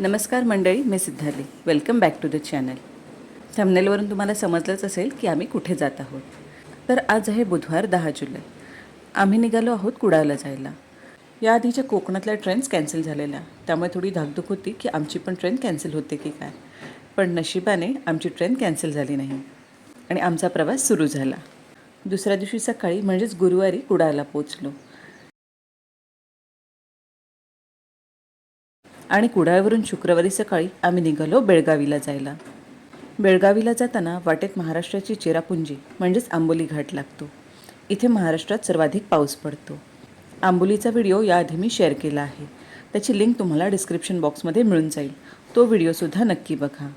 नमस्कार मंडळी, मी Siddhali. Welcome back to the channel. थंबनेलवरून तुम्हाला समजलंच असेल की आम्ही कुठे जात आहोत. तर आज आहे बुधवार 10 जुलै. आम्ही निघालो आहोत कुडाळला जायला. या आधीच्या कोकणातल्या ट्रेन्स कॅन्सल झालेल्या, त्यामुळे थोडी धाकधूक होती की आमची पण ट्रेन कॅन्सल होते की काय. पण नशिबाने आमची ट्रेन कॅन्सल झाली नाही आणि आमचा प्रवास सुरू झाला. दुसऱ्या दिवशी सकाळी म्हणजेच गुरुवारी कुडाळला पोचलो आणि कुडाळवरून शुक्रवारी सकाळी आम्ही निघालो बेळगावीला जायला. बेळगावीला जाताना वाटेत महाराष्ट्राची चेरापुंजी म्हणजेच आंबोली घाट लागतो. इथे महाराष्ट्रात सर्वाधिक पाऊस पडतो. आंबोलीचा व्हिडिओ याआधी मी शेअर केला आहे. त्याची लिंक तुम्हाला डिस्क्रिप्शन बॉक्समध्ये मिळून जाईल. तो व्हिडिओसुद्धा नक्की बघा.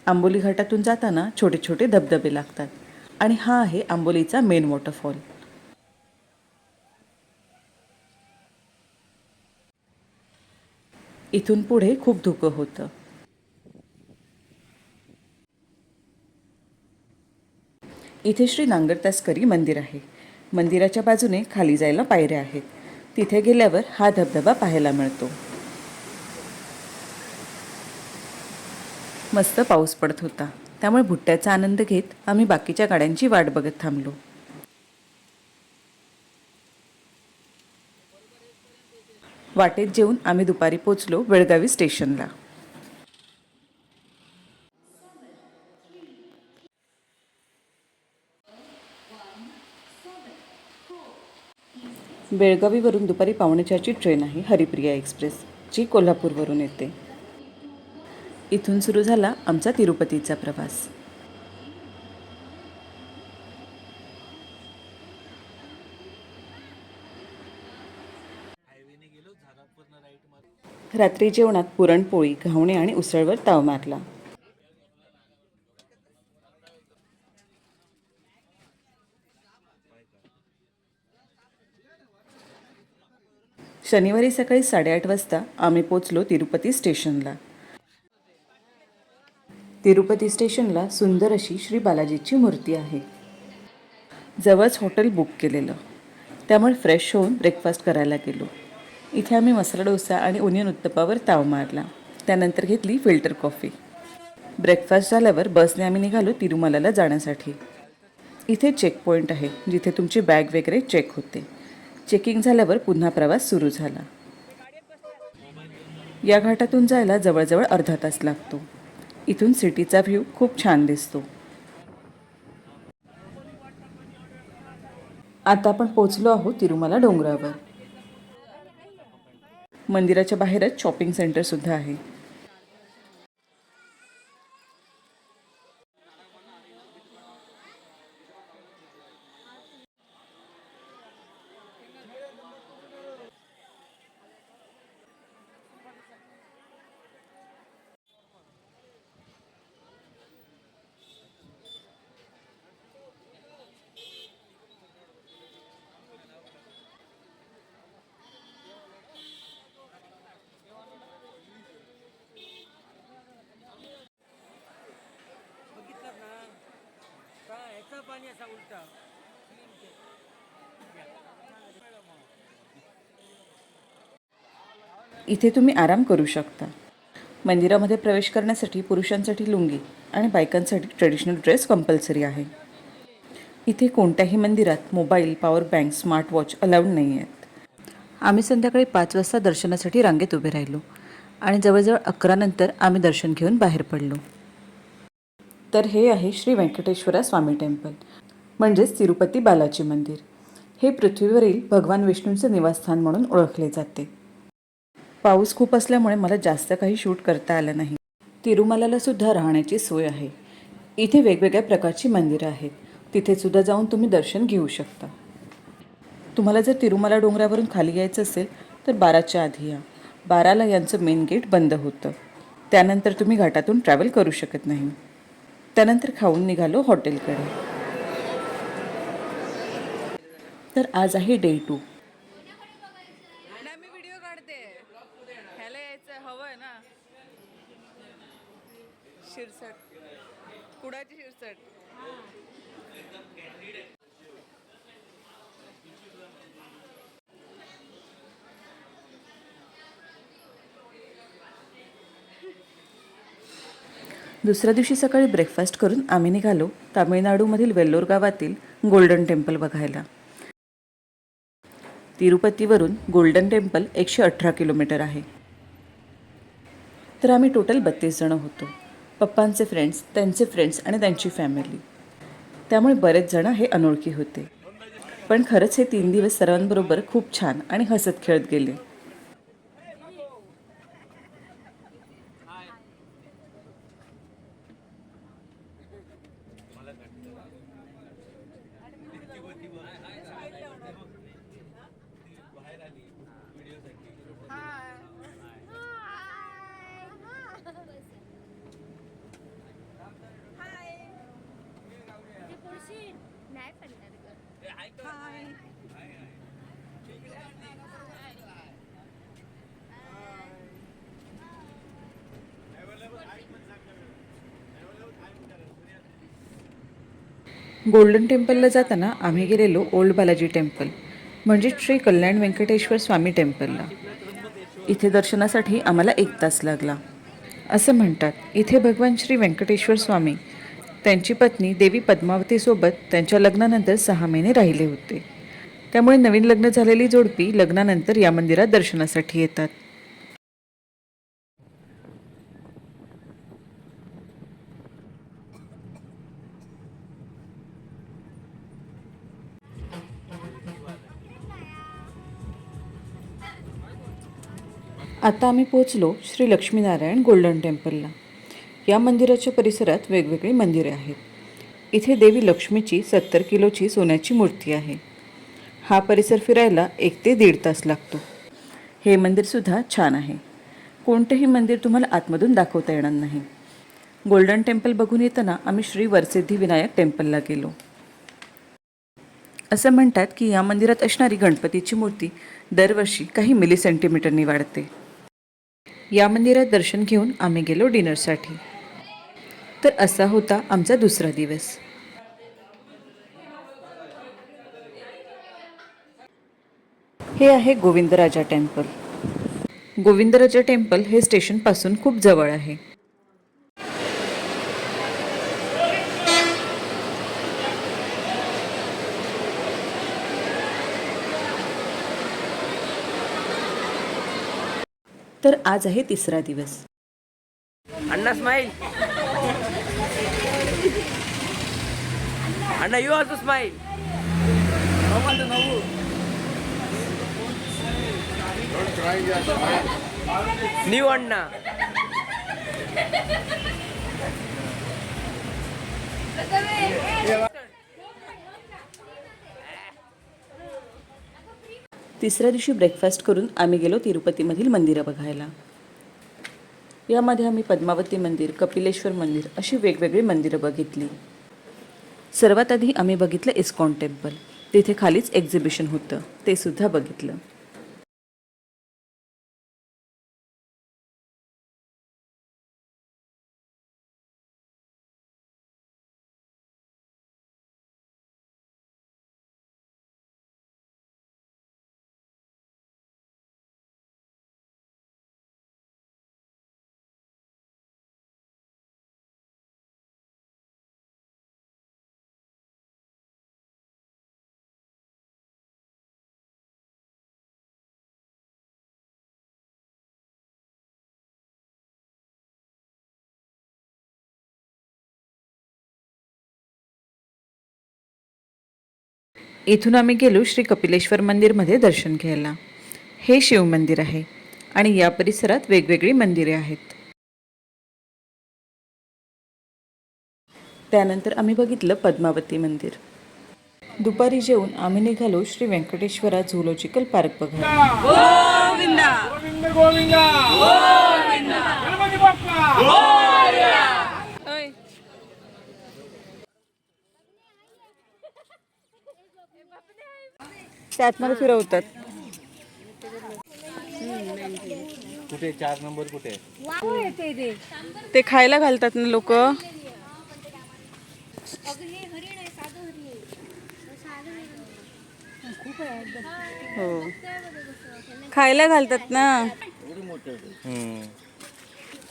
आंबोली घाटातून जाताना छोटे छोटे धबधबे लागतात आणि हा आहे आंबोलीचा मेन वॉटरफॉल. इथून पुढे खूप धुकं होतं. इथे श्री नांगरतासकरी मंदिर आहे. मंदिराच्या बाजूने खाली जायला पायऱ्या आहेत. तिथे गेल्यावर हा धबधबा पाहायला मिळतो. मस्त पाऊस पडत होता, त्यामुळे भुट्ट्याचा आनंद घेत आम्ही बाकीच्या गाड्यांची वाट बघत थांबलो. वाटेत जेवून आम्ही दुपारी पोचलो बेळगावी स्टेशनला. बेळगावीवरून दुपारी 3:45ची ट्रेन आहे हरिप्रिया एक्सप्रेस, जी कोल्हापूरवरून येते. इथून सुरू झाला आमचा तिरुपतीचा प्रवास. रात्री जेवणात पुरणपोळी, घावणे आणि उसळवर ताव मारला. शनिवारी सकाळी 8:30 वाजता आम्ही पोचलो तिरुपती स्टेशनला. तिरुपती स्टेशनला सुंदर अशी श्री बालाजीची मूर्ती आहे. जवळच हॉटेल बुक केलेलं, त्यामुळे फ्रेश होऊन ब्रेकफास्ट करायला गेलो. इथे आम्ही मसाला डोसा आणि ओनियन उत्तप्पावर ताव मारला. त्यानंतर घेतली फिल्टर कॉफी. ब्रेकफास्ट झाल्यावर बसने आम्ही निघालो तिरुमलाला जाण्यासाठी. इथे चेक पॉईंट आहे, जिथे तुमची बॅग वगैरे चेक होते. चेकिंग झाल्यावर पुन्हा प्रवास सुरू झाला. या घाटातून जायला जवळजवळ अर्धा तास लागतो. इथून सिटीचा व्ह्यू खूप छान दिसतो. आता आपण पोचलो आहोत तिरुमला डोंगरावर. मंदिराच्या बाहेरच शॉपिंग सेंटरसुद्धा आहे. पाणी असा उलटा. इथे तुम्ही आराम करू शकता. मंदिरामध्ये प्रवेश करण्यासाठी पुरुषांसाठी लुंगी आणि बायकांसाठी ट्रेडिशनल ड्रेस कंपल्सरी आहे. इथे कोणत्याही मंदिरात mobile, power bank, smartwatch allowed नाही आहेत. आम्ही संध्याकाळी 5 वाजता दर्शनासाठी रांगेत उभे राहिलो आणि जवळजवळ 11 नंतर आम्ही दर्शन घेऊन बाहेर पडलो. तर हे आहे श्री व्यंकटेश्वरा स्वामी टेम्पल, म्हणजेच तिरुपती बालाजी मंदिर. हे पृथ्वीवरील भगवान विष्णूंचे निवासस्थान म्हणून ओळखले जाते. पाऊस खूप असल्यामुळे मला जास्त काही शूट करता आलं नाही. तिरुमलाला सुद्धा राहण्याची सोय आहे. इथे वेगवेगळ्या प्रकारची मंदिरं आहेत. तिथे सुद्धा जाऊन तुम्ही दर्शन घेऊ शकता. तुम्हाला जर तिरुमला डोंगरावरून खाली यायचं असेल तर 12च्या आधी या. 12ला यांचं मेन गेट बंद होतं. त्यानंतर तुम्ही घाटातून ट्रॅव्हल करू शकत नाही. त्यानंतर खाऊन निघालो हॉटेलकडे. तर आज आहे डे 2. मी व्हिडिओ काढते. ह्याला यायचं हवंय ना. शिरसट, कुडाची शिरसट. दुसऱ्या दिवशी सकाळी ब्रेकफास्ट करून आम्ही निघालो तामिळनाडूमधील वेल्लोर गावातील गोल्डन टेम्पल बघायला. तिरुपतीवरून गोल्डन टेम्पल 118 किलोमीटर आहे. तर आम्ही टोटल 32 जण होतो. पप्पांचे फ्रेंड्स, त्यांचे फ्रेंड्स आणि त्यांची फॅमिली. त्यामुळे बरेच जण हे अनोळखी होते. पण खरंच हे 3 दिवस सर्वांबरोबर खूप छान आणि हसत खेळत गेले. नाही पडणार ग. गोल्डन टेम्पलला जाताना आम्ही गेलेलो ओल्ड बालाजी टेम्पल म्हणजे श्री कल्याण व्यंकटेश्वर स्वामी टेम्पलला. इथे दर्शनासाठी आम्हाला 1 तास लागला. असं म्हणतात इथे भगवान श्री व्यंकटेश्वर स्वामी त्यांची पत्नी देवी पद्मावतीसोबत त्यांच्या लग्नानंतर 6 महिने राहिले होते. त्यामुळे नवीन लग्न झालेली जोडपी लग्नानंतर या मंदिरात दर्शनासाठी येतात. आता आम्ही पोहोचलो श्री लक्ष्मीनारायण गोल्डन टेम्पलला. या मंदिराच्या परिसरात वेगवेगळी मंदिरे आहेत. इथे देवी लक्ष्मीची 70 किलोची सोन्याची मूर्ती आहे. हा परिसर फिरायला 1 ते 1.5 तास लागतो. हे मंदिरसुद्धा छान आहे. कोणतेही मंदिर तुम्हाला आतमधून दाखवता येणार नाही. गोल्डन टेम्पल बघून येताना आम्ही श्री वरसिद्धी विनायक टेम्पलला गेलो. असं म्हणतात की या मंदिरात असणारी गणपतीची मूर्ती दरवर्षी काही मिली सेंटीमीटरनी वाढते. या मंदिरात दर्शन घेऊन आम्ही गेलो डिनरसाठी. तर असा होता आमचा दुसरा दिवस. हे आहे गोविंदराजा टेम्पल. गोविंदराजा टेम्पल हे स्टेशनपासून खूप जवळ आहे. तर आज आहे तिसरा दिवस. Anna smile. Anna you also smile. New Anna. तिसऱ्या दिवशी ब्रेकफास्ट करून आम्ही गेलो तिरुपतीमधील मंदिरं बघायला. यामध्ये आम्ही पद्मावती मंदिर, कपिलेश्वर मंदिर अशी वेगवेगळी मंदिरं बघितली. सर्वात आधी आम्ही बघितलं इस्कॉन टेम्पल. तिथे खालीच एक्झिबिशन होतं, ते सुद्धा बघितलं. इथून आम्ही गेलो श्री कपिलेश्वर मंदिरमध्ये दर्शन घ्यायला. हे शिव मंदिर आहे आणि या परिसरात वेगवेगळी मंदिरे आहेत. त्यानंतर आम्ही बघितलं पद्मावती मंदिर. दुपारी जेवून आम्ही निघालो श्री व्यंकटेश्वरा झूलॉजिकल पार्क बघायला. गोविंदा गोविंद गोविंद गणपती बाप्पा. ओय. ते आतमध्ये फिरवतात. कुठे 4 नंबर कुठे? ते खायला घालतात ना लोक. हो, खायला घालतात ना.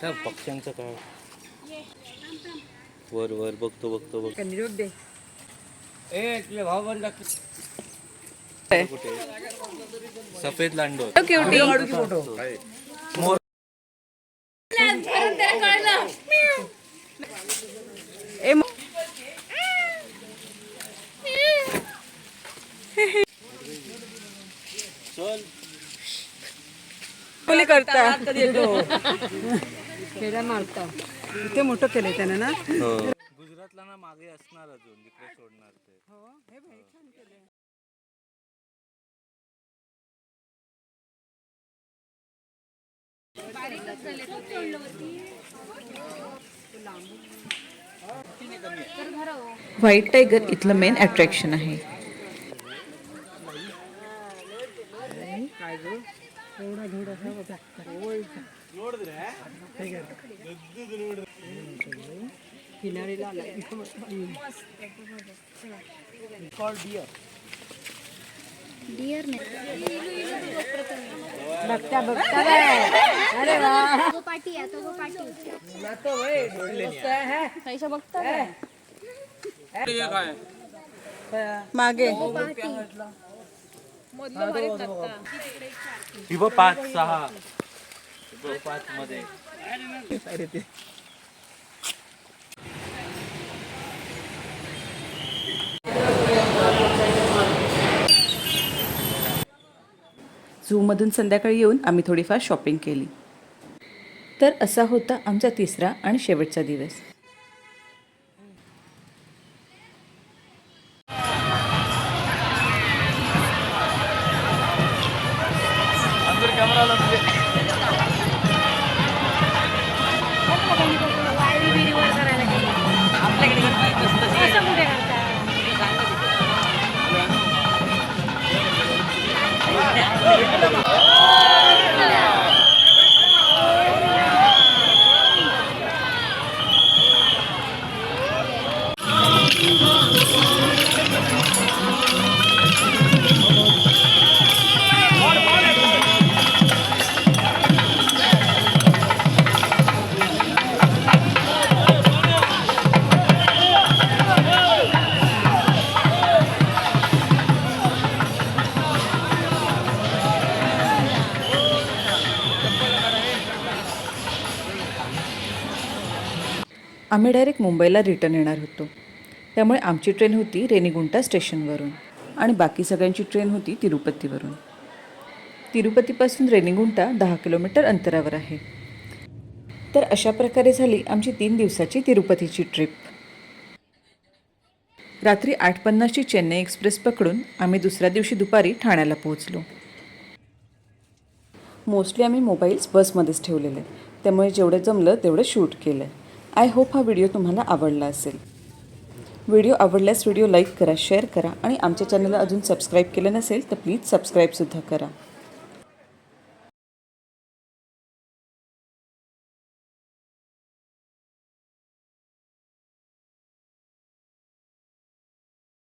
त्या पक्ष्यांचं काय? वर वर बघतो ए तुझे भाऊ बंद कुठे सफेद लांडो मुली करतात खेळा मारता इथे मोठं केलंय त्यानं ना. गुजरातला ना मागे असणार अजून जिकडे सोडणार ते व्हाईट टायगर इथलं मेन अट्रॅक्शन आहे. किनारीला आला डिअर नाही बघता बघता काय. अरे वा तो पाठी आहे तो पाठी पैसा बघता मागे ही बघ 5-6 5 मध्ये झूमधून संध्याकाळी येऊन आम्ही थोडीफार शॉपिंग केली. तर असा होता आमचा तिसरा आणि शेवटचा दिवस. आम्ही डायरेक्ट मुंबईला रिटर्न येणार होतो. त्यामुळे आमची ट्रेन होती रेनिगुंटा स्टेशनवरून आणि बाकी सगळ्यांची ट्रेन होती तिरुपतीवरून. तिरुपतीपासून रेनिगुंटा 10 किलोमीटर अंतरावर आहे. तर अशा प्रकारे झाली आमची 3 दिवसाची तिरुपतीची ट्रिप. रात्री 8:50ची चेन्नई एक्सप्रेस पकडून आम्ही दुसऱ्या दिवशी दुपारी ठाण्याला पोहोचलो. मोस्टली आम्ही मोबाईल्स बसमध्येच ठेवलेले, त्यामुळे जेवढं जमलं तेवढं शूट केलं. आय होप हा व्हिडिओ तुम्हाला आवडला असेल. व्हिडिओ आवडल्यास व्हिडिओ लाईक करा, शेअर करा आणि आमच्या चॅनलला अजून सबस्क्राईब केलं नसेल तर प्लीज सबस्क्राईबसुद्धा करा.